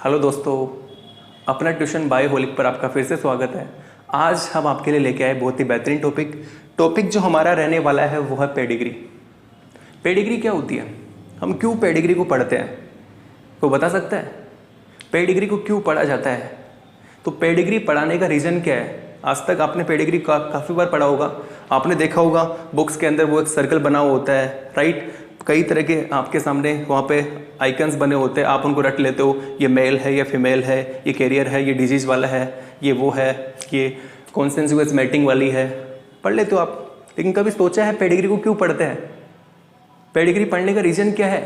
Hello दोस्तों, अपना tuition bye holic पर आपका फिर से स्वागत है। आज हम आपके लिए लेके आए बहुत ही बेहतरीन टॉपिक जो हमारा रहने वाला है वो है पेडिग्री। पेडिग्री क्या होती है, हम क्यों पेडिग्री को पढ़ते हैं, कोई बता सकता है? पेडिग्री को क्यों पढ़ा जाता है? तो पेडिग्री पढ़ाने का रीज़न क्या है? आज तक आपने पेडिग्री काफ़ी बार पढ़ा होगा, आपने देखा होगा बुक्स के अंदर वो एक सर्कल बना हुआ होता है, राइट। कई तरह के आपके सामने वहाँ पे आइकन्स बने होते हैं, आप उनको रट लेते हो, ये मेल है, ये फीमेल है, ये कैरियर है, ये डिजीज़ वाला है, ये वो है, ये कॉन्सेंजुअस मैटिंग वाली है, पढ़ लेते हो आप। लेकिन कभी सोचा है पेडिग्री को क्यों पढ़ते हैं? पेडिग्री पढ़ने का रीज़न क्या है?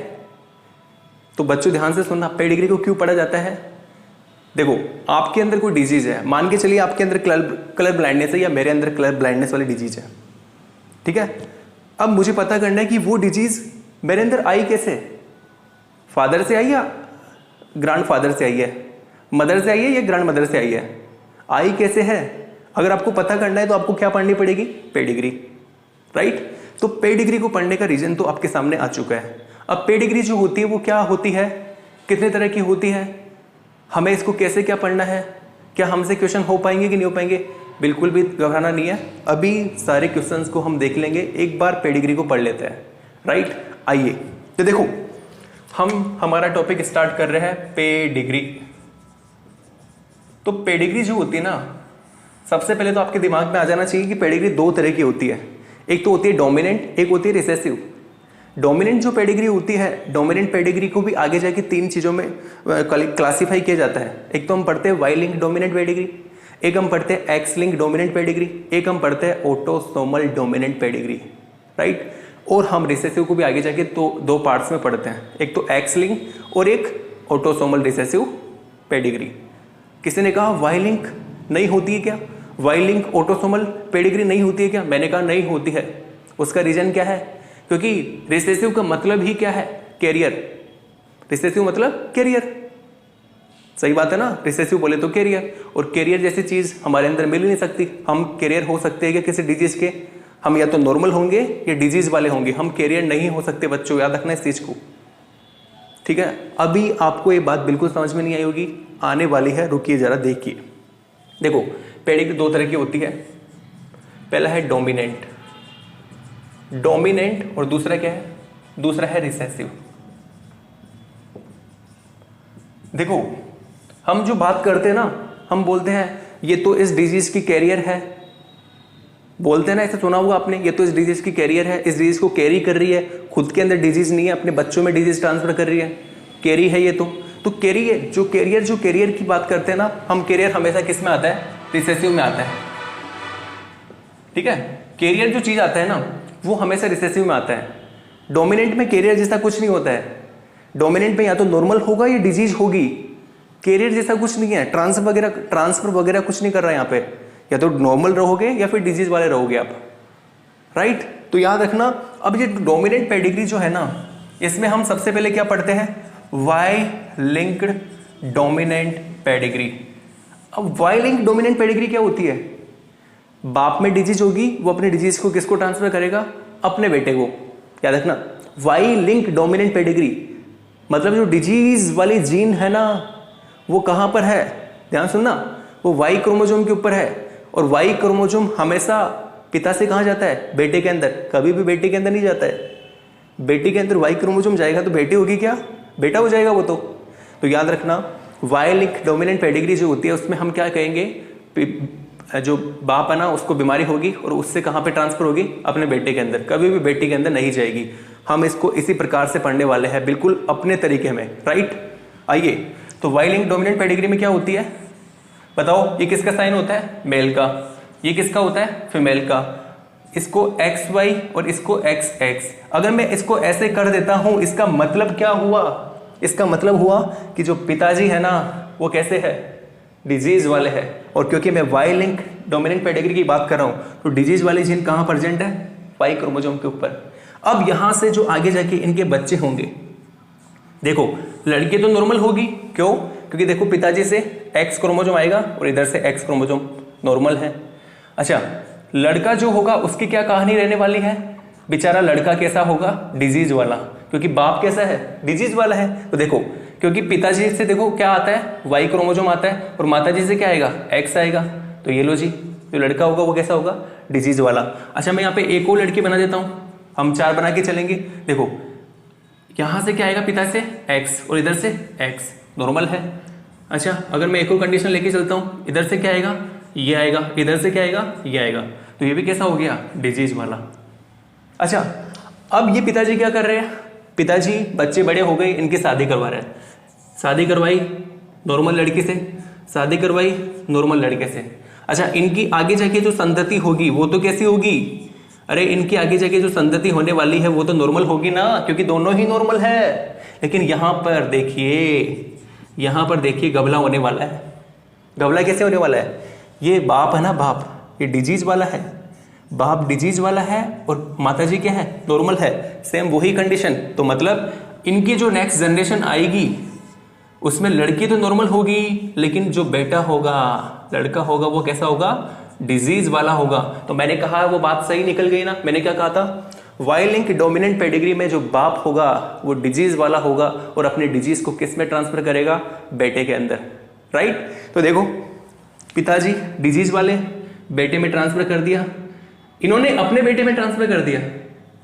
तो बच्चों ध्यान से सुनना, पेडिग्री को क्यों पढ़ा जाता है? देखो, आपके अंदर कोई डिजीज़ है, मान के चलिए आपके अंदर कलर ब्लाइंडनेस है या मेरे अंदर कलर ब्लाइंडनेस वाली डिजीज़ है, ठीक है। अब मुझे पता करना है कि वो डिजीज़ मेरे अंदर आई कैसे, फादर से आई या ग्रैंड फादर से आई है, मदर से आई है या ग्रैंड मदर से आई है, आई कैसे है? अगर आपको पता करना है तो आपको क्या पढ़नी पड़ेगी? Pedigree, right. तो पेडिग्री को पढ़ने का रीजन तो आपके सामने आ चुका है। अब पेडिग्री जो होती है वो क्या होती है, कितने तरह की होती है, हमें इसको कैसे क्या पढ़ना है, क्या हमसे क्वेश्चन हो पाएंगे कि नहीं हो पाएंगे? बिल्कुल भी घबराना नहीं है, अभी सारे क्वेश्चंस को हम देख लेंगे। एक बार पेडिग्री को पढ़ लेते हैं, राइट। आइए, तो देखो हम हमारा टॉपिक स्टार्ट कर रहे हैं पेडिग्री। तो पेडिग्री जो होती है ना, सबसे पहले तो आपके दिमाग में आ जाना चाहिए कि पेडिग्री दो तरह की होती है, एक तो होती है डोमिनेंट, एक होती है रिसेसिव। डोमिनेंट जो पेडिग्री होती है, डोमिनेंट पेडिग्री को भी आगे जाके तीन चीज़ों में क्लासीफाई किया जाता है। एक तो हम पढ़ते हैं वाई लिंक डोमिनेंट पेडिग्री, एक हम पढ़ते हैं एक्स लिंक डोमिनेंट पेडिग्री, एक हम पढ़ते हैं ऑटोसोमल डोमिनेंट पेडिग्री, राइट। और हम रिसेसिव को भी आगे जाके तो दो पार्ट्स में पढ़ते हैं, एक तो एक्स लिंक और एक ऑटोसोमल रिसेसिव पेडिग्री। किसी ने कहा वाई लिंक नहीं होती है क्या, वाई लिंक ऑटोसोमल पेडिग्री नहीं होती है क्या? मैंने कहा नहीं होती है। उसका रीजन क्या है? क्योंकि रिसेसिव का मतलब ही क्या है? कैरियर। रिसेसिव मतलब कैरियर, सही बात है ना। रिसेसिव बोले तो कैरियर, और कैरियर जैसी चीज हमारे अंदर मिल ही नहीं सकती। हम कैरियर हो सकते हैं कि किसी डिजीज के, हम या तो नॉर्मल होंगे या डिजीज वाले होंगे, हम कैरियर नहीं हो सकते। बच्चों याद रखना इस चीज को, ठीक है। अभी आपको ये बात बिल्कुल समझ में नहीं आई होगी, आने वाली है, रुकिए जरा देखिए। देखो, पेडिग्री दो तरह की होती है, पहला है डोमिनेंट और दूसरा क्या है? दूसरा है रिसेसिव। देखो, हम जो बात करते हैं ना, हम बोलते हैं ये तो इस डिजीज की कैरियर है, बोलते हैं ना, ऐसा सुना होगा आपने, ये तो इस डिजीज की कैरियर है, इस डिजीज को कैरी कर रही है, खुद के अंदर डिजीज नहीं है, अपने बच्चों में डिजीज ट्रांसफर कर रही है, कैरी है ये तो कैरी है। जो कैरियर की बात करते हैं ना हम, कैरियर हमेशा किस में आता है? रिसेसिव में आता है, ठीक है। कैरियर जो चीज आता है ना वो हमेशा रिसेसिव में आता है। डोमिनेंट में कैरियर जैसा कुछ नहीं होता है। डोमिनेंट में या तो नॉर्मल होगा या डिजीज होगी, कैरियर जैसा कुछ नहीं है। ट्रांसफर वगैरह कुछ नहीं कर रहा है यहाँ पे, या तो नॉर्मल रहोगे या फिर डिजीज वाले रहोगे आप, राइट। तो याद रखना, अब ये डोमिनेंट पेडिग्री जो है ना, इसमें हम सबसे पहले क्या पढ़ते हैं? Y linked dominant pedigree. अब वाई लिंक डोमिनेंट पेडिग्री क्या होती है? बाप में डिजीज होगी, वो अपने डिजीज को किसको ट्रांसफर करेगा? अपने बेटे को। याद रखना, वाई लिंक डोमिनेंट पेडिग्री मतलब जो डिजीज वाली जीन है ना वो कहां पर है? ध्यान सुनना, वो वाई क्रोमोसोम के ऊपर है, और वाई क्रोमोसोम हमेशा पिता से कहां जाता है? बेटे के अंदर। कभी भी बेटे के अंदर नहीं जाता है। बेटी के अंदर वाई क्रोमोसोम जाएगा तो बेटी होगी क्या? बेटा हो जाएगा वो तो याद रखना, वाई लिंक डोमिनेंट पेडिग्री जो होती है उसमें हम क्या कहेंगे? जो बाप है ना उसको बीमारी होगी और उससे कहां पे ट्रांसफर होगी? अपने बेटे के अंदर। कभी भी बेटी के अंदर नहीं जाएगी। हम इसको इसी प्रकार से पढ़ने वाले हैं, बिल्कुल अपने तरीके में, राइट। आइए, तो वाई लिंक डोमिनेंट पेडिग्री में क्या होती है बताओ? ये किसका साइन होता है? मेल का। ये किसका होता है? फीमेल का। इसको एक्स वाई और इसको एक्स एक्स। अगर मैं इसको ऐसे कर देता हूं, इसका मतलब क्या हुआ? इसका मतलब हुआ कि जो पिताजी है ना वो कैसे है? डिजीज वाले है। और क्योंकि मैं वाई लिंक डोमिनेंट पेडिग्री की बात कर रहा हूं तो डिजीज वाली जीन कहां प्रेजेंट है? वाई क्रोमोसोम के ऊपर। अब यहां से जो आगे जाके इनके बच्चे होंगे, देखो लड़की तो नॉर्मल होगी, क्यों? क्योंकि देखो पिताजी से एक्स क्रोमोसोम आएगा और इधर से एक्स क्रोमोसोम नॉर्मल है। अच्छा, लड़का जो होगा उसकी क्या कहानी रहने वाली है? बेचारा लड़का कैसा होगा? डिजीज वाला, क्योंकि बाप कैसा है? डिजीज वाला है। तो देखो क्योंकि पिताजी से देखो क्या आता है, वाई क्रोमोजोम आता है, और माताजी से क्या आएगा, एक्स आएगा। तो ये लो जी, जो लड़का होगा वो कैसा होगा, डिजीज वाला। अच्छा मैं यहाँ पे एक और लड़की बना देता हूँ, हम 4 बना के चलेंगे। देखो यहां से क्या आएगा, पिता से एक्स और इधर से एक्स, नॉर्मल है। अच्छा अगर मैं एक और कंडीशन लेके चलता हूं, इधर से क्या आएगा, ये आएगा, इधर से क्या आएगा, ये आएगा, तो ये भी कैसा हो गया, डिजीज वाला। अच्छा अब ये पिताजी क्या कर रहे हैं, पिताजी बच्चे बड़े हो गए, इनकी शादी करवा रहे हैं। शादी करवाई नॉर्मल लड़की से, शादी करवाई नॉर्मल लड़के से। अच्छा इनकी आगे जाके जो संतति होगी वो तो कैसी होगी, अरे इनकी आगे जाके जो संतति होने वाली है वो तो नॉर्मल होगी ना, क्योंकि दोनों ही नॉर्मल है। लेकिन यहां पर देखिए गबला होने वाला है। गबला कैसे होने वाला है, ये बाप है ना, बाप ये डिजीज वाला है, बाप डिजीज वाला है और माताजी क्या है, नॉर्मल है। सेम वही कंडीशन, तो मतलब इनकी जो नेक्स्ट जनरेशन आएगी उसमें लड़की तो नॉर्मल होगी, लेकिन जो बेटा होगा, लड़का होगा, वो कैसा होगा, डिजीज वाला होगा। तो मैंने कहा वो बात सही निकल गई ना, मैंने क्या कहा था, वाई लिंक डोमिनेंट पेडिग्री में जो बाप होगा वो डिजीज वाला होगा और अपने डिजीज को किस में ट्रांसफर करेगा, बेटे के अंदर, राइट। तो देखो पिताजी डिजीज वाले, बेटे में ट्रांसफर कर दिया, इन्होंने अपने बेटे में ट्रांसफर कर दिया।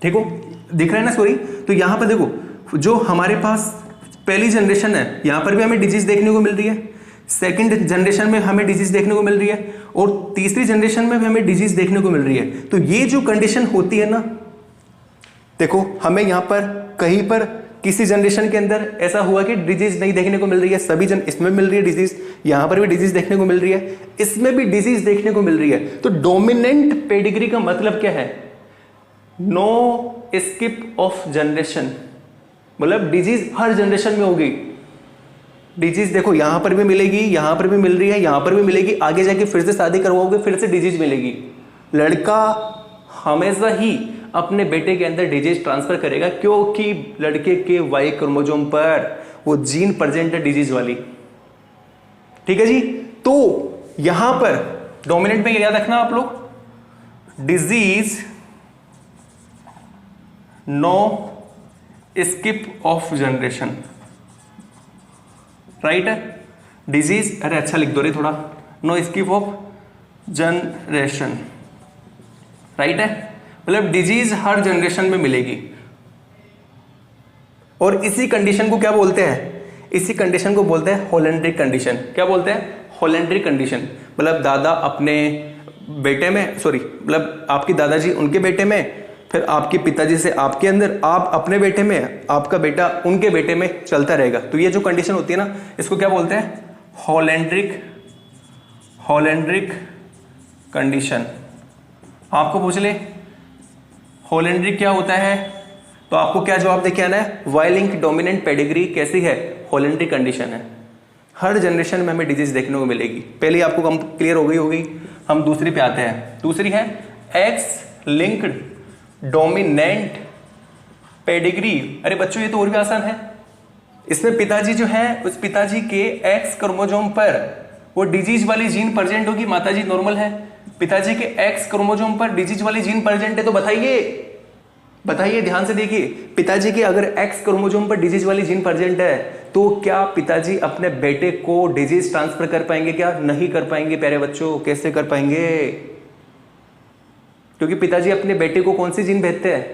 देखो दिख रहा है ना, सॉरी। तो यहां पर देखो जो हमारे पास पहली जनरेशन है, यहां पर भी हमें डिजीज देखने को मिल रही है, सेकंड जनरेशन में हमें डिजीज देखने को मिल रही है, और तीसरी जनरेशन में भी हमें डिजीज देखने को मिल रही है। तो ये जो कंडीशन होती है ना, देखो हमें यहां पर कहीं पर किसी जनरेशन के अंदर ऐसा हुआ कि डिजीज नहीं देखने को मिल रही है, सभी इसमें मिल रही है डिजीज, यहां पर भी डिजीज देखने को मिल रही है, इसमें भी डिजीज देखने को मिल रही है। तो डोमिनेंट पेडिग्री का मतलब क्या है, नो स्किप ऑफ जनरेशन, मतलब डिजीज हर जनरेशन में होगी। डिजीज देखो यहां पर भी मिलेगी, यहां पर भी मिल रही है, यहां पर भी मिलेगी, आगे जाके फिर से शादी करवाओगे फिर से डिजीज मिलेगी। लड़का हमेशा ही अपने बेटे के अंदर डिजीज ट्रांसफर करेगा, क्योंकि लड़के के वाई क्रोमोसोम पर वो जीन प्रेजेंट है डिजीज वाली, ठीक है जी। तो यहां पर डोमिनेंट में याद रखना आप लोग, disease no skip of generation, right है। डिजीज, अरे अच्छा लिख दो रे थोड़ा, no skip of generation, right है। मतलब डिजीज हर जनरेशन में मिलेगी। और इसी कंडीशन को क्या बोलते हैं, इसी कंडीशन को बोलते हैं होलेंड्रिक कंडीशन। क्या बोलते हैं, होलेंड्रिक कंडीशन। मतलब दादा अपने बेटे में, सॉरी मतलब आपकी दादाजी उनके बेटे में, फिर आपके पिताजी से आपके अंदर, आप अपने बेटे में, आपका बेटा उनके बेटे में चलता रहेगा। तो ये जो कंडीशन होती है ना, इसको क्या बोलते हैं, होलेंड्रिक कंडीशन। आपको पूछ ले होलेंड्रिक क्या होता है, तो आपको क्या जवाब देके आना है, वाई लिंक डोमिनेंट पेडिग्री कैसी है, होलेंड्रिक कंडीशन है। हर जनरेशन में हमें डिजीज देखने को मिलेगी। पहले आपको कम क्लियर हो गई होगी। हम दूसरी पे आते हैं। दूसरी है एक्स लिंक्ड डोमिनेंट पेडिग्री। अरे बच्चों ये तो और भी आसान है। इसमें पिताजी जो है, उस पिताजी के एक्स क्रोमोसोम पर वो डिजीज वाली जीन प्रेजेंट होगी, माताजी नॉर्मल है। पिताजी के एक्स क्रोमोसोम पर डिजीज वाली जीन प्रेजेंट है, तो बताइए ध्यान से देखिए, पिताजी के अगर एक्स क्रोमोसोम पर डिजीज वाली जीन प्रेजेंट है तो क्या पिताजी अपने बेटे को डिजीज ट्रांसफर कर पाएंगे, क्या नहीं कर पाएंगे प्यारे बच्चों, कैसे कर पाएंगे? क्योंकि पिताजी अपने बेटे को कौन सी जीन भेजते हैं,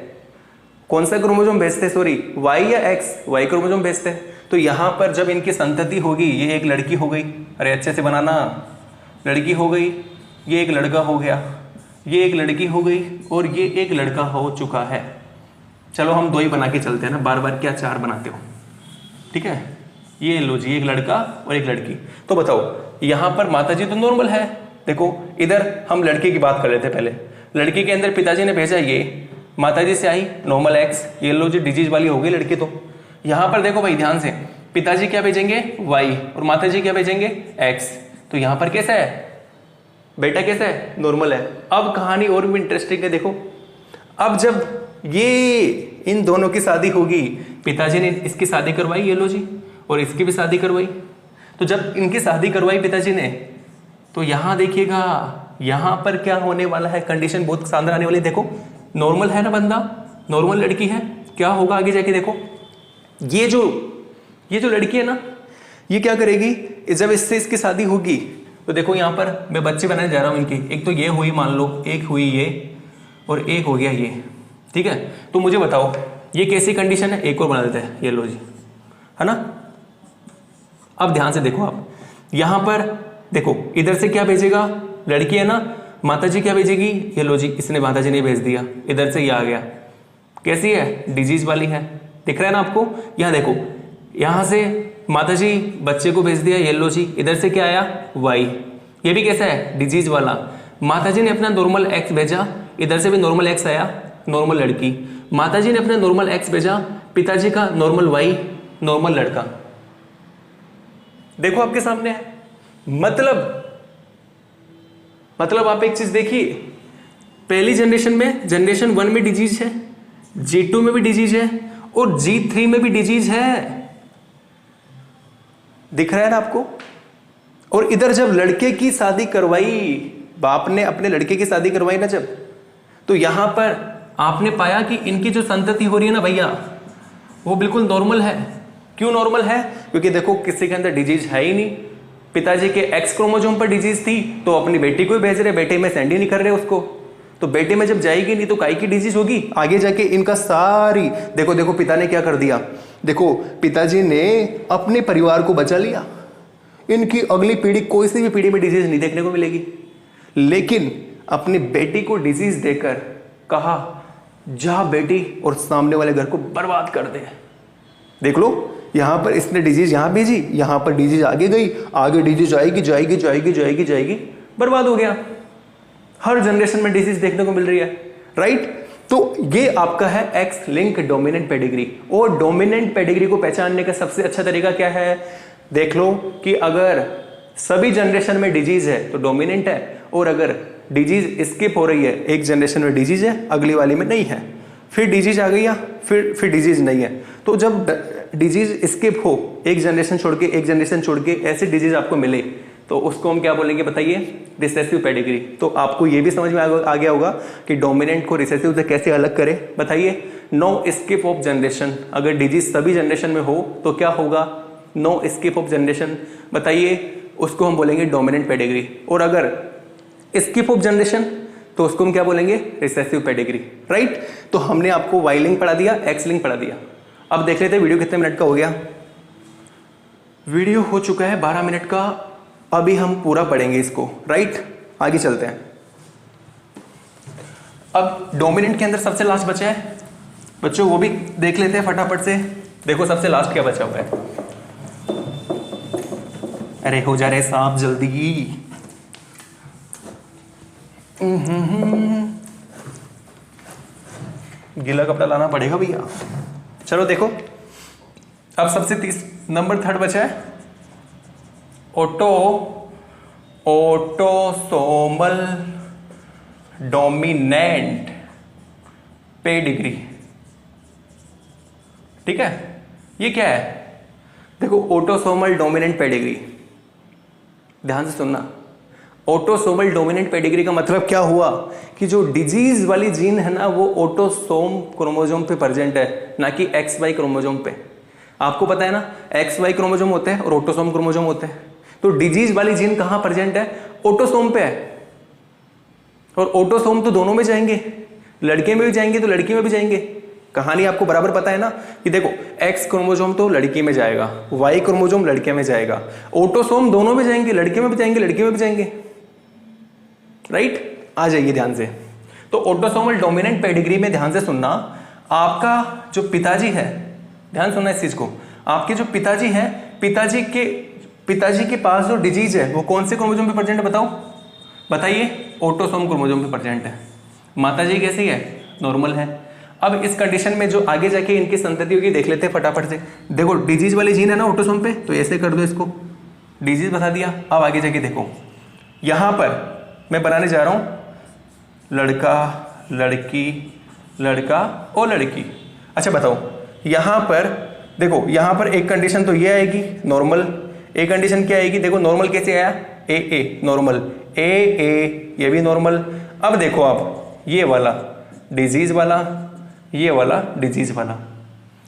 कौन सा क्रोमोसोम भेजते हैं, सॉरी वाई या एक्स, वाई क्रोमोसोम भेजते हैं। तो यहां पर जब इनकी संतति होगी, ये एक लड़की हो गई, अरे अच्छे से बनाना, लड़की हो गई, ये एक लड़का हो गया, ये एक लड़की हो गई और ये एक लड़का हो चुका है। चलो हम 2 ही बना के चलते हैं ना, बार बार क्या 4 बनाते हो, ठीक है। ये लो जी, एक लड़का और एक लड़की। तो बताओ यहां पर माताजी तो नॉर्मल है, देखो इधर हम लड़के की बात कर रहे थे पहले, लड़की के अंदर पिताजी ने भेजा ये, माताजी से आई नॉर्मल एक्स, ये लो जी डिजीज वाली हो गई लड़की। तो यहां पर देखो भाई ध्यान से, पिताजी क्या भेजेंगे वाई और माताजी क्या भेजेंगे एक्स। तो यहां पर कैसा है, बेटा कैसा है, नॉर्मल है। अब कहानी और भी इंटरेस्टिंग है, देखो अब जब ये इन दोनों की शादी होगी, पिताजी ने इसकी शादी करवाई, ये लो जी, और इसकी भी शादी करवाई। तो जब इनकी शादी करवाई पिताजी ने, तो यहां देखिएगा यहां पर क्या होने वाला है, कंडीशन बहुत शानदार आने वाली। देखो नॉर्मल है ना बंदा, नॉर्मल लड़की है, क्या होगा आगे जाके देखो, ये जो ये जो लड़की है ना, ये क्या करेगी, जब इससे इसकी शादी होगी तो देखो यहाँ पर मैं बच्चे बनाने जा रहा हूँ इनकी, एक तो ये हुई मान लो, एक हुई ये, और एक हो गया ये, ठीक है। तो मुझे बताओ ये कैसी कंडीशन है, एक और बना देते हैं, ये लो जी, है ना। अब ध्यान से देखो आप, यहां पर देखो इधर से क्या भेजेगा, लड़की है ना, माताजी क्या भेजेगी, ये लो जी, इसने माताजी ने भेज दिया, इधर से ये आ गया, कैसी है, डिजीज वाली है, दिख रहा है ना आपको। यहां देखो, यहां से माताजी बच्चे को भेज दिया, ये लो जी, इधर से क्या आया, वाई, ये भी कैसा है, डिजीज वाला। माताजी ने अपना नॉर्मल एक्स भेजा, इधर से भी नॉर्मल एक्स आया, नॉर्मल लड़की। माताजी ने अपना नॉर्मल एक्स भेजा, पिताजी का नॉर्मल वाई, नॉर्मल लड़का। देखो आपके सामने है, मतलब आप एक चीज देखिए, पहली जनरेशन में, जनरेशन 1 में डिजीज है, G2 में भी डिजीज है, और G3 में भी डिजीज है, दिख रहा है ना आपको। और इधर जब लड़के की शादी करवाई, बाप ने अपने लड़के की शादी करवाई ना जब, तो यहां पर आपने पाया कि इनकी जो संतति हो रही है ना भैया, वो बिल्कुल नॉर्मल है। क्यों नॉर्मल है, क्योंकि देखो किसी के अंदर डिजीज है ही नहीं। पिताजी के एक्स क्रोमोसोम पर डिजीज थी तो अपनी बेटी को ही भेज रहे, बेटे में सेंड ही नहीं कर रहे उसको, तो बेटे में जब जाएगी नहीं तो काई की डिजीज होगी आगे जाके। इनका सारी देखो देखो पिता ने क्या कर दिया, देखो पिताजी ने अपने परिवार को बचा लिया, इनकी अगली पीढ़ी कोई सी भी पीढ़ी में डिजीज नहीं देखने को मिलेगी, लेकिन अपनी बेटी को डिजीज देकर कहा जा बेटी और सामने वाले घर को बर्बाद कर दे। देख लो यहां पर इसने डिजीज यहां भेजी, यहां पर डिजीज आगे गई, आगे डिजीज जाएगी जाएगी जाएगी जाएगी जाएगी, बर्बाद हो गया। हर जनरेशन में डिजीज देखने को मिल रही है, राइट। तो ये आपका है एक्स लिंक डोमिनेंट पेडिग्री। और डोमिनेंट पेडिग्री को पहचानने का सबसे अच्छा तरीका क्या है, देख लो कि अगर सभी जनरेशन में डिजीज है तो डोमिनेंट है, और अगर डिजीज स्किप हो रही है, एक जनरेशन में डिजीज है अगली वाली में नहीं है, फिर डिजीज आ गई या फिर डिजीज नहीं है, तो जब डिजीज स्किप हो, एक जनरेशन छोड़ के एक जनरेशन छोड़ के ऐसी डिजीज आपको मिले, तो उसको हम क्या बोलेंगे बताइए, रिसेसिव पेडिग्री। तो आपको ये भी समझ में आ गया होगा कि डोमिनेंट को रिसेसिव से कैसे अलग करें, बताइए। नो स्किप ऑफ जनरेशन, अगर डिजीज सभी जनरेशन में हो तो क्या होगा, नो स्किप ऑफ जनरेशन, बताइए, उसको हम बोलेंगे डोमिनेंट पेडिग्री। और अगर स्किप ऑफ जनरेशन तो उसको हम क्या बोलेंगे, रिसेसिव पेडिग्री, राइट। तो हमने आपको वाई लिंक पढ़ा दिया, एक्स लिंक पढ़ा दिया। अब देख लेते हैं वीडियो कितने मिनट का हो गया। वीडियो हो चुका है 12 मिनट का, अभी हम पूरा पढ़ेंगे इसको, राइट। आगे चलते हैं। अब डोमिनेंट के अंदर सबसे लास्ट बचा है बच्चों, वो भी देख लेते हैं फटाफट से। देखो सबसे लास्ट क्या बचा हुआ है, अरे हो जा रहे साहब जल्दी। गीला कपड़ा लाना पड़ेगा भैया। चलो देखो, अब सबसे नंबर 3 बचा है, ऑटोसोमल डोमिनेंट पेडिग्री। ठीक है, ये क्या है, देखो ऑटोसोमल डोमिनेंट पेडिग्री, ध्यान से सुनना। ऑटोसोमल डोमिनेंट पेडिग्री का मतलब क्या हुआ कि जो डिजीज वाली जीन है ना, वो ऑटोसोम क्रोमोसोम पे प्रेजेंट है, ना कि एक्स वाई क्रोमोसोम पे। आपको पता है ना, एक्स वाई क्रोमोसोम होते हैं और ऑटोसोम क्रोमोसोम होते हैं। तो डिजीज वाली जीन कहां प्रेजेंट है, ऑटोसोम पे है। और ऑटोसोम तो दोनों में जाएंगे, लड़के में भी जाएंगे तो लड़की में भी जाएंगे। कहानी आपको बराबर पता है ना कि देखो एक्स क्रोमोसोम तो लड़की में जाएगा, वाई क्रोमोसोम लड़के में जाएगा, ऑटोसोम दोनों में जाएंगे, लड़के में भी जाएंगे लड़के में भी जाएंगे, राइट। आ जाइए ध्यान से। तो ऑटोसोमल डोमिनेंट पेडिग्री में ध्यान से सुनना, आपका जो पिताजी है, ध्यान सुनना इस चीज को, आपके जो पिताजी है, पिताजी के पास जो डिजीज है वो कौन से क्रोमोसोम पे प्रेजेंट है, बताओ, बताइए, ऑटोसोम क्रोमोसोम पे प्रेजेंट है। माताजी कैसी है, नॉर्मल है। अब इस कंडीशन में जो आगे जाके इनकी संतति होगी देख लेते हैं फटाफट से। देखो डिजीज वाली जीन है ना ऑटोसोम पे, तो ऐसे कर दो इसको, डिजीज बता दिया। अब आगे जाके देखो, यहां पर मैं बनाने जा रहा हूं लड़का लड़की लड़का और लड़की। अच्छा बताओ, यहां पर देखो, यहां पर एक कंडीशन तो ये आएगी नॉर्मल, एक कंडीशन क्या आएगी, देखो नॉर्मल कैसे आया, ए नॉर्मल, ए ये भी नॉर्मल। अब देखो आप ये वाला डिजीज वाला, ये वाला डिजीज वाला,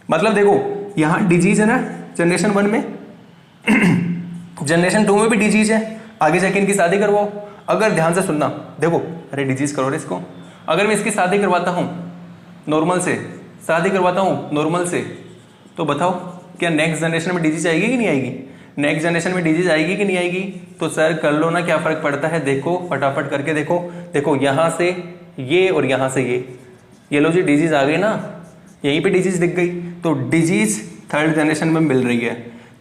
मतलब देखो यहां डिजीज है ना, जनरेशन 1 में, जनरेशन 2 में भी डिजीज है, आगे जाके इनकी शादी करवाओ। अगर ध्यान से सुनना, देखो, अरे डिजीज करो इसको, अगर मैं इसकी शादी करवाता हूँ नॉर्मल से, शादी करवाता हूँ नॉर्मल से, तो बताओ क्या नेक्स्ट जनरेशन में डिजीज आएगी कि नहीं आएगी? नेक्स्ट जनरेशन में डिजीज आएगी कि नहीं आएगी? तो सर कर लो ना, क्या फर्क पड़ता है, देखो फटाफट करके देखो, देखो यहाँ से ये और यहाँ से ये लो जी डिजीज आ गई ना, यहीं पे डिजीज दिख गई। तो डिजीज थर्ड जनरेशन में मिल रही है,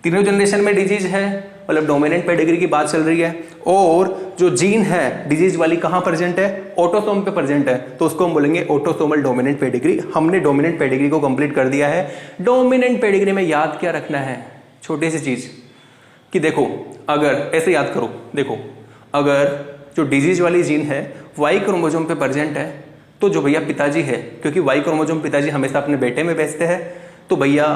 तीनों जनरेशन में डिजीज है, मतलब डोमिनेंट पेडिग्री की बात चल रही है। और जो जीन है डिजीज वाली कहाँ प्रेजेंट है? ऑटोसोम पे प्रेजेंट है, तो उसको हम बोलेंगे ऑटोसोमल डोमिनेंट पेडिग्री। हमने डोमिनेंट पेडिग्री को कंप्लीट कर दिया है। डोमिनेंट पेडिग्री में याद क्या रखना है, छोटी सी चीज कि देखो, अगर ऐसे याद करो, देखो अगर जो डिजीज वाली जीन है वाई क्रोमोसोम पे प्रेजेंट है, तो जो भैया पिताजी है, क्योंकि वाई क्रोमोसोम पिताजी हमेशा अपने बेटे में भेजते हैं, तो भैया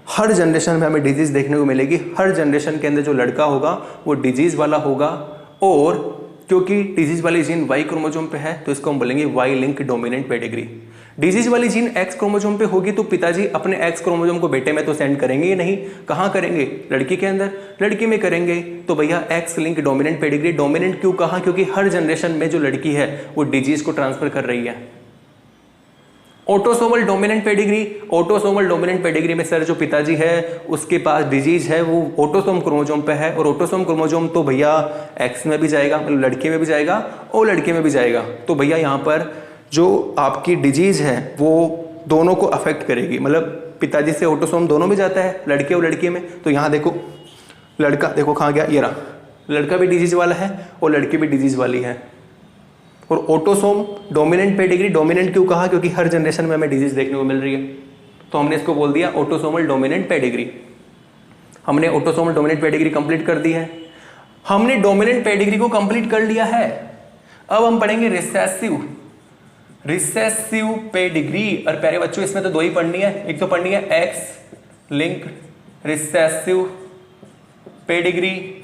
हर जनरेशन में हमें डिजीज देखने को मिलेगी। हर जनरेशन के अंदर जो लड़का होगा वो डिजीज वाला होगा, और क्योंकि डिजीज वाली जीन वाई क्रोमोसोम पे है तो इसको हम बोलेंगे Y link dominant pedigree. Disease वाली जीन एक्स क्रोमोसोम पे होगी तो पिताजी अपने एक्स क्रोमोसोम को बेटे में तो सेंड करेंगे ही नहीं, कहाँ करेंगे? लड़की के अंदर, लड़की में करेंगे। तो भैया x link dominant pedigree. Dominant क्यों कहा? क्योंकि हर जनरेशन में जो लड़की है वो डिजीज को ट्रांसफर कर रही है। Autosomal dominant pedigree, autosomal dominant pedigree में सर जो पिताजी है उसके पास डिजीज है, वो ऑटोसोम क्रोमोसोम पे है, और ऑटोसोम क्रोमोसोम तो भैया एक्स में भी जाएगा, मतलब लड़के में भी जाएगा और लड़के में भी जाएगा। तो भैया यहाँ पर जो आपकी डिजीज है वो दोनों को अफेक्ट करेगी, मतलब पिताजी से ऑटोसोम दोनों में जाता है, लड़के और लड़के में। तो यहाँ देखो लड़का, देखो कहाँ गया, ये रहा, लड़का भी डिजीज वाला है और लड़की भी डिजीज वाली है। और ऑटोसोम डोमिनेंट पेडिग्री, डोमिनेंट क्यों कहा? क्योंकि हर जनरेशन में हमें डिजीज देखने को मिल रही है, तो हमने इसको बोल दिया ऑटोसोमल डोमिनेंट पेडिग्री। हमने ऑटोसोमल डोमिनेंट पेडिग्री कंप्लीट कर दी है। हमने डोमिनेंट पेडिग्री को कंप्लीट कर लिया है। अब हम पढ़ेंगे रिसेसिव पेडिग्री। और प्यारे बच्चों इसमें तो दो ही पढ़नी है, एक तो पढ़नी है एक्स लिंक रिसेसिव पेडिग्री,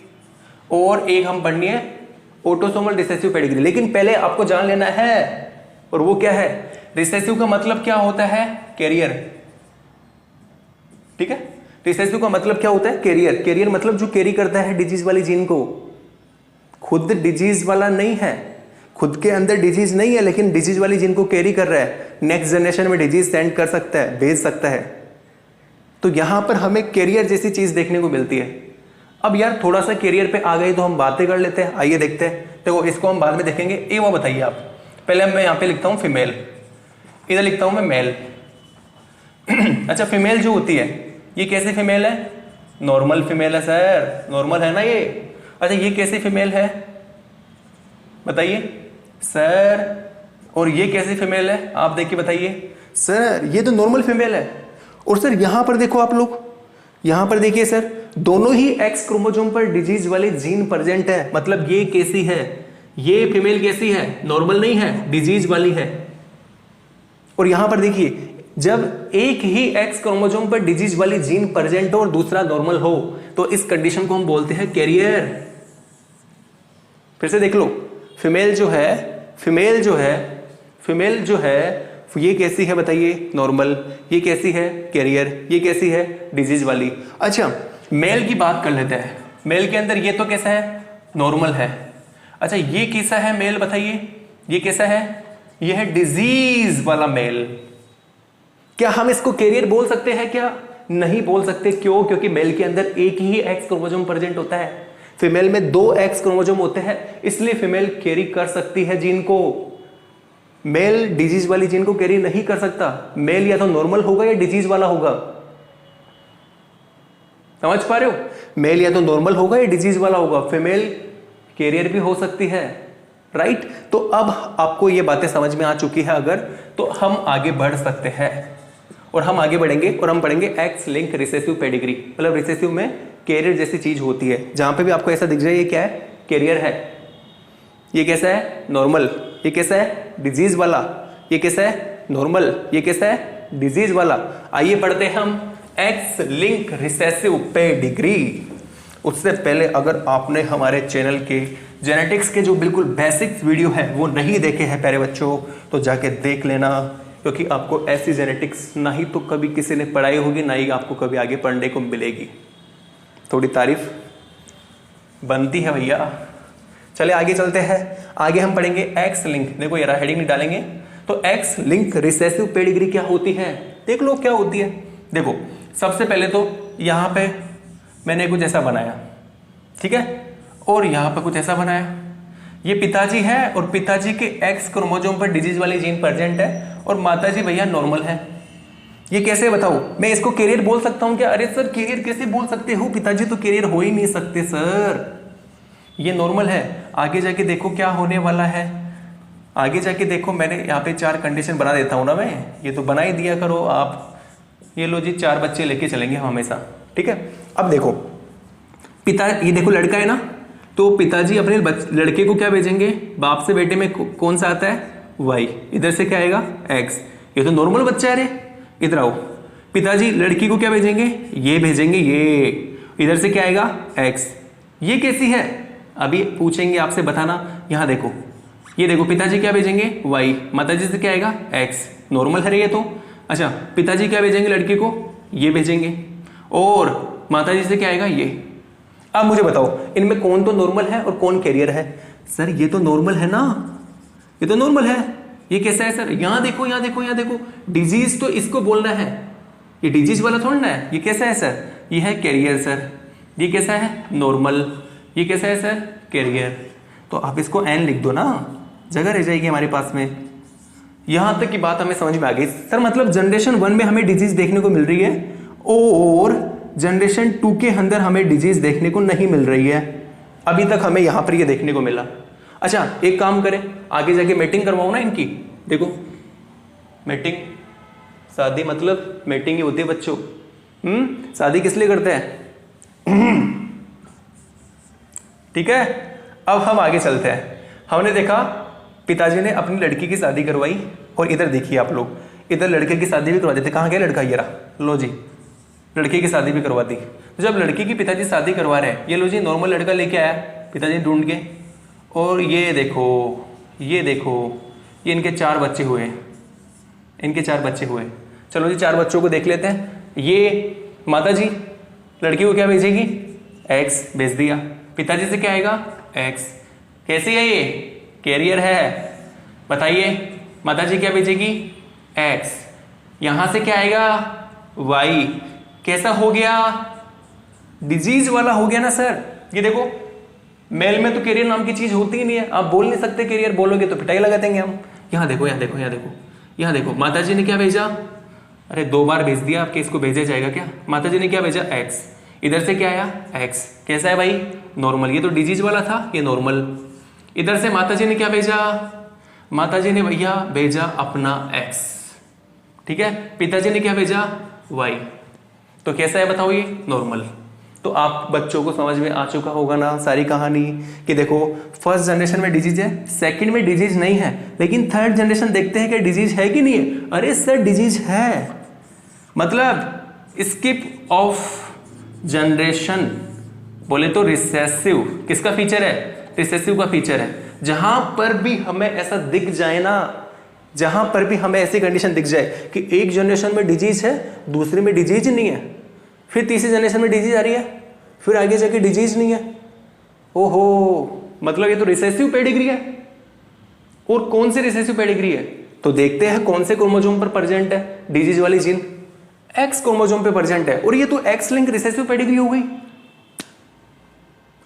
और एक हम पढ़नी है ऑटोसोमल रिसेसिव पेडिग्री। लेकिन पहले आपको जान लेना है, और वो क्या है? रिसेसिव का मतलब क्या होता है? कैरियर। ठीक है, रिसेसिव का मतलब क्या होता है? कैरियर। कैरियर मतलब जो कैरी करता है डिजीज वाली जीन को। खुद डिजीज वाला नहीं है, खुद के अंदर डिजीज नहीं है, लेकिन डिजीज वाली जीन को कैरी कर रहा है, नेक्स्ट जनरेशन में डिजीज सेंड कर सकता है, भेज सकता है। तो यहां पर हमें कैरियर जैसी चीज देखने को मिलती है। अब यार थोड़ा सा कैरियर पे आ गए तो हम बातें कर लेते हैं, आइए देखते हैं। देखो इसको हम बाद में देखेंगे, ये वो बताइए आप। पहले मैं यहाँ पे लिखता हूँ फीमेल, इधर लिखता हूँ मैं मेल। अच्छा, फीमेल जो होती है ये कैसी फीमेल है? नॉर्मल फीमेल है सर, नॉर्मल है ना ये। अच्छा ये कैसी फीमेल है बताइए सर, और ये कैसी फीमेल है आप देख के बताइए सर। ये तो नॉर्मल फीमेल है। और सर यहां पर देखो आप लोग, यहां पर देखिए सर, दोनों ही एक्स क्रोमोसोम पर डिजीज वाले जीन प्रेजेंट है। मतलब ये कैसी है? ये फीमेल कैसी है? नॉर्मल नहीं है, डिजीज वाली है। और यहां पर देखिए, जब एक ही एक्स क्रोमोसोम पर डिजीज वाली जीन प्रेजेंट हो और दूसरा नॉर्मल हो, तो इस कंडीशन को हम बोलते हैं कैरियर। फिर से देख लो, फीमेल जो है ये कैसी है बताइए? नॉर्मल। ये कैसी है? कैरियर। ये कैसी है? डिजीज वाली। अच्छा मेल की बात कर लेते हैं। मेल के अंदर ये तो कैसा है? नॉर्मल है। अच्छा ये कैसा है मेल बताइए? ये कैसा है? ये है डिजीज वाला मेल। क्या हम इसको कैरियर बोल सकते हैं क्या? नहीं बोल सकते। क्यों? क्योंकि मेल के अंदर एक ही एक्स क्रोमोसोम प्रेजेंट होता है, फीमेल में 2 एक्स क्रोमोसोम होते हैं, इसलिए फीमेल कैरी कर सकती है जीन को। मेल डिजीज वाली जीन को कैरी नहीं कर सकता। मेल या तो नॉर्मल होगा या डिजीज वाला होगा। समझ पा रहे हो? मेल या तो नॉर्मल होगा या डिजीज वाला होगा। फीमेल कैरियर भी हो सकती है, राइट? तो अब आपको ये बातें समझ में आ चुकी है अगर, तो हम आगे बढ़ सकते हैं। और हम आगे बढ़ेंगे और हम पढ़ेंगे एक्स लिंक रिसेसिव पेडिग्री। मतलब रिसेसिव में कैरियर जैसी चीज होती है। जहां पे भी आपको ऐसा दिख जाए ये क्या है? कैरियर है। ये कैसा है? नॉर्मल। ये कैसा है? डिजीज वाला। ये कैसा है? नॉर्मल। ये कैसा है? डिजीज वाला। आइए पढ़ते हैं हम एक्स लिंक रिसेसिव पेडिग्री। उससे पहले अगर आपने हमारे चैनल के जेनेटिक्स के जो बिल्कुल बेसिक्स वीडियो है वो नहीं देखे हैं प्यारे बच्चों, तो जाके देख लेना। क्योंकि आपको ऐसी जेनेटिक्स ना ही तो कभी किसी ने पढ़ाई होगी, ना ही आपको कभी आगे पढ़ने को मिलेगी। थोड़ी तारीफ बनती है भैया। चले आगे चलते हैं। आगे हम पढ़ेंगे एक्स लिंक। देखो यार हेडिंग में डालेंगे तो एक्स लिंक रिसेसिव पेडिग्री क्या होती है, देख लो क्या होती है। देखो सबसे पहले तो यहां पे मैंने कुछ ऐसा बनाया, ठीक है, और यहां पे कुछ ऐसा बनाया। ये पिताजी है और पिताजी के एक्स क्रोमोसोम पर डिजीज वाली जीन प्रेजेंट है और माताजी भैया नॉर्मल है। ये कैसे बताओ, मैं इसको कैरियर बोल सकता हूं क्या? अरे सर कैरियर कैसे बोल सकते हो, पिताजी तो कैरियर हो ही नहीं सकते सर, ये नॉर्मल है। आगे जाके देखो क्या होने वाला है, आगे जाके देखो। मैंने यहाँ पे 4 कंडीशन बना देता हूं ना मैं, ये तो बना ही दिया करो आप। ये लो जी 4 बच्चे लेके चलेंगे हमेशा, ठीक है। अब देखो पिता, ये देखो लड़का है ना, तो पिताजी अपने लड़के को क्या भेजेंगे, बाप से बेटे में कौन सा आता है, वाई, इधर से क्या आएगा एक्स। ये तो नॉर्मल बच्चा है रे, इधर आओ। पिताजी लड़की को क्या भेजेंगे, ये भेजेंगे, ये इधर से क्या आएगा एक्स। ये कैसी है अभी पूछेंगे आपसे, बताना। यहां देखो, ये देखो पिताजी क्या भेजेंगे वाई, माताजी से क्या आएगा एक्स, नॉर्मल है रे ये तो। अच्छा पिताजी क्या भेजेंगे लड़की को, ये भेजेंगे, और माताजी से क्या आएगा ये। अब मुझे बताओ इनमें कौन तो नॉर्मल है और कौन कैरियर है। सर ये तो नॉर्मल है ना, ये तो नॉर्मल है। ये कैसा है सर, यहां देखो यहां देखो यहां देखो, डिजीज तो इसको बोलना है, ये डिजीज वाला थोड़ा ना है। ये कैसा है सर, ये है कैरियर सर। ये कैसा है नॉर्मल, ये कैसा है सर कैरियर। तो आप इसको एन लिख दो ना, जगह रह जाएगी हमारे पास में। यहां तक की बात हमें समझ में आ गई सर। मतलब जनरेशन 1 में हमें डिजीज देखने को मिल रही है और जनरेशन 2 के अंदर हमें डिजीज देखने को नहीं मिल रही है। अभी तक हमें यहां पर ये देखने को मिला। अच्छा एक काम करें, आगे जाके मीटिंग करवाओ ना इनकी। देखो मीटिंग, शादी मतलब मीटिंग ही होती है बच्चों। शादी किस लिए करते हैं ठीक है। अब हम आगे चलते हैं। हमने देखा पिताजी ने अपनी लड़की की शादी करवाई, और इधर देखिए आप लोग, इधर लड़के की शादी भी करवा देते। कहाँ गया लड़का, ये रहा, लो जी लड़के की शादी भी करवा दी। तो जब लड़की की पिताजी शादी करवा रहे हैं, ये लो जी नॉर्मल लड़का लेके आया पिताजी ढूंढ के, और ये देखो ये देखो, ये इनके 4 बच्चे हुए, इनके 4 बच्चे हुए। चलो जी 4 बच्चों को देख लेते हैं। ये माताजी लड़की को क्या भेजेगी, एक्स भेज दिया, पिताजी से क्या आएगा एक्स। कैसी है ये, कैरियर है, बताइए। माताजी क्या भेजेगी एक्स, यहां से क्या आएगा वाई। कैसा हो गया, डिजीज वाला हो गया ना सर। ये देखो मेल में तो कैरियर नाम की चीज होती ही नहीं है, आप बोल नहीं सकते कैरियर, बोलोगे तो पिटाई लगा देंगे हम। यहां देखो यहां देखो यहां देखो यहां देखो, माताजी ने क्या भेजा, अरे 2 बार भेज दिया, आपके इसको भेजा जाएगा क्या। माताजी ने क्या भेजा एक्स, इधर से क्या आया एक्स। कैसा है भाई नॉर्मल, ये तो डिजीज वाला था, ये नॉर्मल। इधर से माताजी ने क्या भेजा, माताजी ने भैया भेजा अपना एक्स, ठीक है। पिताजी ने क्या भेजा वाई, तो कैसा है बताओ ये नॉर्मल। तो आप बच्चों को समझ में आ चुका होगा ना सारी कहानी, कि देखो फर्स्ट जनरेशन में डिजीज है, सेकंड में डिजीज नहीं है, लेकिन थर्ड जनरेशन देखते हैं कि डिजीज है कि नहीं है। अरे सर डिजीज है, मतलब स्किप ऑफ जनरेशन बोले तो रिसेसिव किसका फीचर है, रिसेसिव का फीचर है। जहां पर भी हमें ऐसा दिख जाए ना, जहां पर भी हमें ऐसी कंडीशन दिख जाए कि एक जनरेशन में डिजीज है, दूसरे में डिजीज नहीं है, फिर तीसरी जनरेशन में डिजीज आ रही है, फिर आगे जाके डिजीज नहीं है, ओहो मतलब ये तो रिसेसिव पेडिग्री है। और कौन सी रिसेसिव पेडिग्री है, तो देखते हैं कौन से क्रोमोसोम पर प्रेजेंट है डिजीज वाली जीन, एक्स क्रोमोसोम पे प्रेजेंट है, और ये तो एक्स लिंक रिसेसिव पेडिग्री हो गई।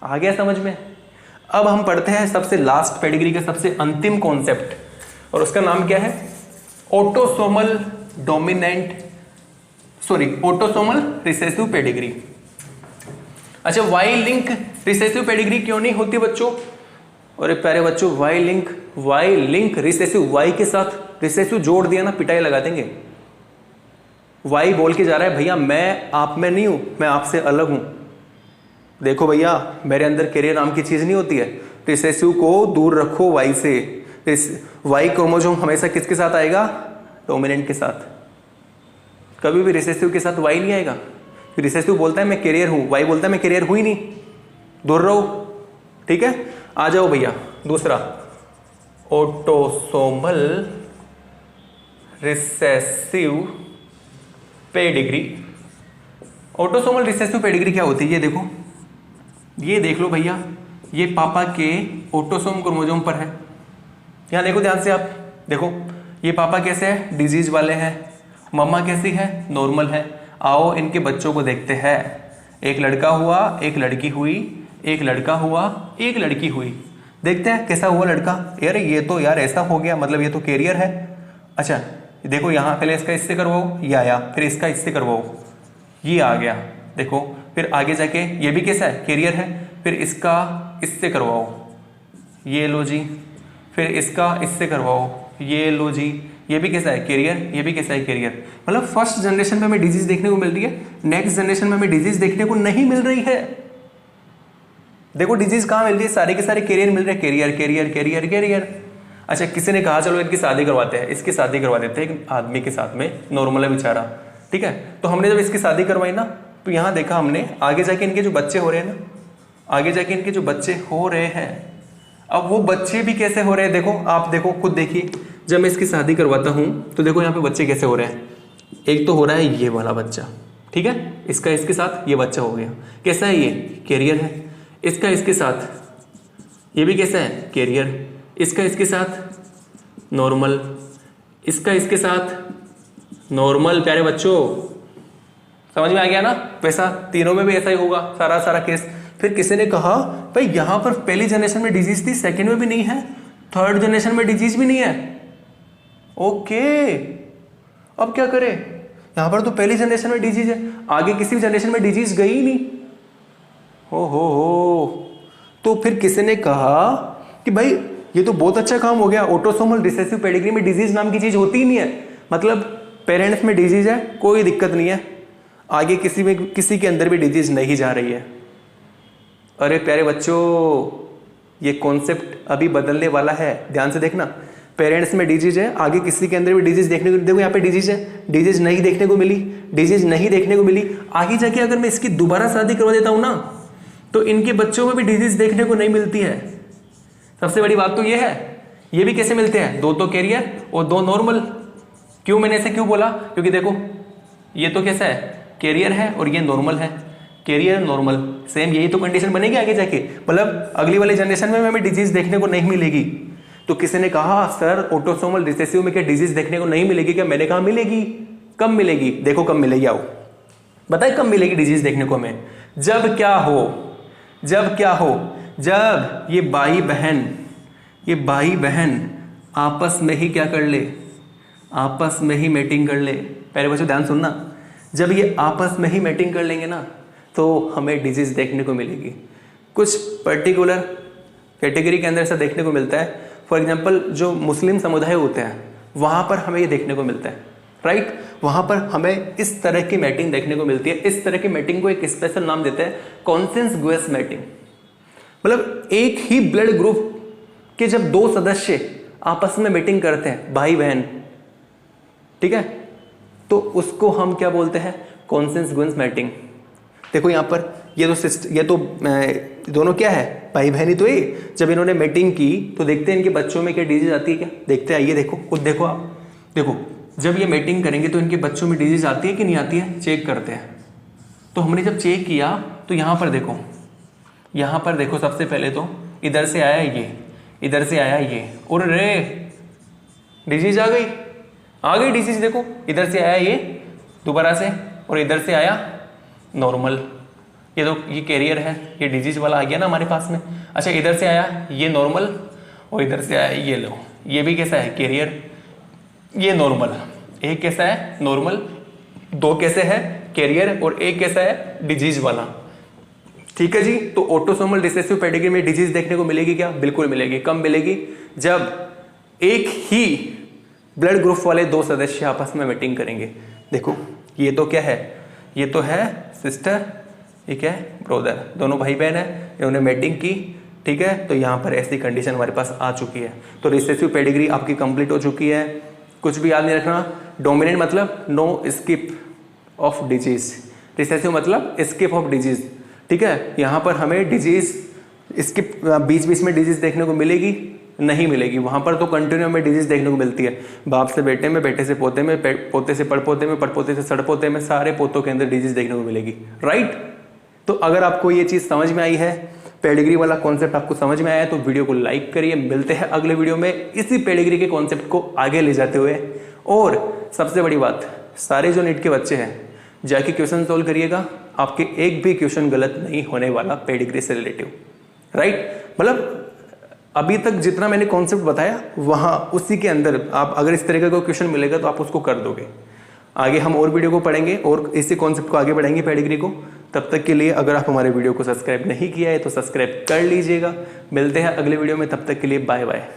आ गया समझ में। अब हम पढ़ते हैं सबसे लास्ट पेडिग्री का सबसे अंतिम कॉन्सेप्ट, और उसका नाम क्या है, autosomal dominant, sorry autosomal recessive pedigree. अच्छा वाई लिंक रिसेसिव पेडिग्री क्यों नहीं होती बच्चों, अरे प्यारे बच्चों वाई लिंक रिसेसिव, वाई के साथ रिसेसिव जोड़ दिया ना पिटाई लगा देंगे। वाई बोल के जा रहा है भैया मैं आप में नहीं हूं, मैं आपसे अलग हूं। देखो भैया मेरे अंदर कैरियर नाम की चीज नहीं होती है, रिसेसिव को दूर रखो वाई से। वाई क्रोमोसोम हमेशा किसके साथ आएगा, डोमिनेंट के साथ, कभी भी रिसेसिव के साथ वाई नहीं आएगा। रिसेसिव बोलता है मैं कैरियर हूं, वाई बोलता है मैं कैरियर हुई नहीं, दूर रहो, ठीक है। आ जाओ भैया दूसरा, autosomal recessive pedigree. Autosomal recessive pedigree क्या होती है, ये देखो, ये देख लो भैया, ये पापा के ऑटोसोम क्रोमोसोम पर है। यहाँ देखो ध्यान से, आप देखो ये पापा कैसे है, डिजीज वाले हैं, मम्मा कैसी है, नॉर्मल है। आओ इनके बच्चों को देखते हैं, एक लड़का हुआ, एक लड़की हुई, एक लड़का हुआ, एक लड़की हुई। देखते हैं कैसा हुआ लड़का। यार ये तो यार ऐसा हो गया, मतलब ये तो कैरियर है। अच्छा देखो यहाँ पहले इसका इससे करवाओ, ये आया, फिर इसका इससे करवाओ, ये आ गया। देखो फिर आगे जाके ये भी कैसा है, कैरियर है, फिर इसका इससे करवाओ, ये लो जी, फिर इसका इससे करवाओ, ये लो जी, ये भी कैसा है, कैरियर, ये भी कैसा है, कैरियर। मतलब फर्स्ट जनरेशन में हमें डिजीज देखने को मिल रही है, नेक्स्ट जनरेशन में हमें डिजीज देखने को नहीं मिल रही है। देखो डिजीज कहाँ मिल रही है, सारे के सारे कैरियर मिल रहे हैं, कैरियर कैरियर कैरियर कैरियर। अच्छा किसी ने कहा चलो इनकी शादी करवाते हैं, इसकी शादी करवा देते हैं एक आदमी के साथ में, नॉर्मल है बेचारा, ठीक है। तो हमने जब इसकी शादी करवाई ना, तो यहाँ देखा हमने आगे जाके इनके जो बच्चे हो रहे हैं ना, आगे जाके इनके जो बच्चे हो रहे हैं, अब वो बच्चे भी कैसे हो रहे हैं, देखो आप देखो खुद देखिए। जब मैं इसकी शादी करवाता हूँ तो देखो यहाँ पे बच्चे कैसे हो रहे हैं। एक तो हो रहा है ये वाला बच्चा, ठीक है, इसका इसके साथ ये बच्चा हो गया, कैसा है, ये कैरियर है। इसका इसके साथ ये भी कैसा है, कैरियर। इसका इसके साथ नॉर्मल, इसका इसके साथ नॉर्मल। प्यारे बच्चों समझ में आ गया ना, वैसा तीनों में भी ऐसा ही होगा सारा केस। फिर किसी ने कहा भाई यहाँ पर पहली जनरेशन में डिजीज थी, सेकंड में भी नहीं है, थर्ड जनरेशन में डिजीज भी नहीं है। ओके अब क्या करें, यहाँ पर तो पहली जनरेशन में डिजीज है, आगे किसी भी जनरेशन में डिजीज गई ही नहीं। हो तो फिर किसी ने कहा कि भाई ये तो बहुत अच्छा काम हो गया, ऑटोसोमल रिसेसिव पेडिग्री में डिजीज नाम की चीज होती ही नहीं है। मतलब पेरेंट्स में डिजीज है, कोई दिक्कत नहीं है, आगे किसी के अंदर भी डिजीज नहीं जा रही है। अरे प्यारे बच्चों ये कॉन्सेप्ट अभी बदलने वाला है, ध्यान से देखना। पेरेंट्स में डिजीज है, आगे किसी के अंदर भी डिजीज देखने को, देखो यहाँ पे डिजीज है, डिजीज नहीं देखने को मिली, डिजीज नहीं देखने को मिली। आगे जाके अगर मैं इसकी दोबारा शादी करवा देता हूं ना, तो इनके बच्चों में भी डिजीज देखने को नहीं मिलती है। सबसे बड़ी बात तो ये है, ये भी कैसे मिलते हैं, दो तो कैरियर और दो नॉर्मल। क्यों मैंने ऐसे क्यों बोला, क्योंकि देखो ये तो कैसा है, कैरियर है और ये नॉर्मल है, कैरियर नॉर्मल, सेम यही तो कंडीशन बनेगी आगे जाके। मतलब अगली वाली जनरेशन में हमें डिजीज देखने को नहीं मिलेगी। तो किसी ने कहा सर ऑटोसोमल रिसेसिव में क्या डिजीज देखने को नहीं मिलेगी क्या? मैंने कहा मिलेगी। कब मिलेगी? देखो कब मिलेगी, आओ बताए कब मिलेगी डिजीज देखने को हमें। जब क्या हो, जब ये भाई बहन आपस में ही क्या कर ले, आपस में ही मैटिंग कर ले। पहले बच्चों ध्यान सुनना, जब ये आपस में ही मैटिंग कर लेंगे ना, तो हमें डिजीज देखने को मिलेगी। कुछ पर्टिकुलर कैटेगरी के अंदर ऐसा देखने को मिलता है। फॉर एग्जाम्पल जो मुस्लिम समुदाय होते हैं वहां पर हमें ये देखने को मिलता है, राइट। वहां पर हमें इस तरह की मैटिंग देखने को मिलती है। इस तरह की मैटिंग को एक स्पेशल नाम देते हैं कॉन्सेंसुअस मैटिंग। मतलब एक ही ब्लड ग्रुप के जब दो सदस्य आपस में मैटिंग करते हैं, भाई बहन, ठीक है, तो उसको हम क्या बोलते हैं, कॉन्सेंसुअस मैटिंग। देखो यहाँ पर ये तो दोनों क्या है, भाई बहनी। तो ये जब इन्होंने मैटिंग की तो देखते हैं इनके बच्चों में क्या डिजीज आती है क्या, देखते हैं, ये देखो खुद देखो आप, देखो जब ये मैटिंग करेंगे तो इनके बच्चों में डिजीज आती है कि नहीं आती है, चेक करते हैं। तो हमने जब चेक किया तो यहाँ पर देखो सबसे पहले तो इधर से आया ये, इधर से आया ये, और रे डिजीज आ गई डिजीज। देखो इधर से आया ये दोबारा से, और इधर से आया नॉर्मल। ये तो ये कैरियर है, ये डिजीज वाला आ गया ना हमारे पास में। अच्छा इधर से आया ये नॉर्मल, और इधर से आया ये लो, ये भी कैसा है, कैरियर, ये नॉर्मल। एक कैसा है, नॉर्मल, दो कैसे है, कैरियर, और एक कैसा है, डिजीज वाला। ठीक है जी। तो ऑटोसोमल रिसेसिव पेडिग्री में डिजीज देखने को मिलेगी क्या? बिल्कुल मिलेगी। कब मिलेगी? जब एक ही ब्लड ग्रुप वाले दो सदस्य आपस में मैटिंग करेंगे। देखो ये तो क्या है, ये तो है सिस्टर, ठीक है, ब्रदर, दोनों भाई बहन है, इन्होंने मैटिंग की, ठीक है। तो यहाँ पर ऐसी कंडीशन हमारे पास आ चुकी है। तो रिसेसिव पेडिग्री आपकी कंप्लीट हो चुकी है। कुछ भी याद नहीं रखना। डोमिनेंट मतलब no skip of disease, recessive मतलब स्किप ऑफ डिजीज, ठीक है। यहाँ पर हमें डिजीज स्किप बीच बीच में डिजीज देखने को मिलेगी, नहीं मिलेगी। वहां पर तो कंटिन्यू में डिजीज देखने को मिलती है, बाप से बेटे में, बेटे से पोते में, पोते से पड़पोते में, पड़पोते से सड़पोते में, सारे पोतों के अंदर डिजीज देखने को मिलेगी, राइट। तो अगर आपको ये चीज समझ में आई है, पेडिग्री वाला कॉन्सेप्ट आपको समझ में आया है, तो वीडियो को लाइक करिए। मिलते हैं अगले वीडियो में इसी पेडिग्री के कॉन्सेप्ट को आगे ले जाते हुए। और सबसे बड़ी बात, सारे जो नीट के बच्चे हैं जाके क्वेश्चन सोल्व करिएगा, आपके एक भी क्वेश्चन गलत नहीं होने वाला पेडिग्री से रिलेटिव, राइट। मतलब अभी तक जितना मैंने कॉन्सेप्ट बताया वहां उसी के अंदर आप अगर इस तरह का कोई क्वेश्चन मिलेगा तो आप उसको कर दोगे। आगे हम और वीडियो को पढ़ेंगे और इसी कॉन्सेप्ट को आगे बढ़ाएंगे पेडिग्री को। तब तक के लिए अगर आप हमारे वीडियो को सब्सक्राइब नहीं किया है तो सब्सक्राइब कर लीजिएगा। मिलते हैं अगले वीडियो में, तब तक के लिए बाय बाय।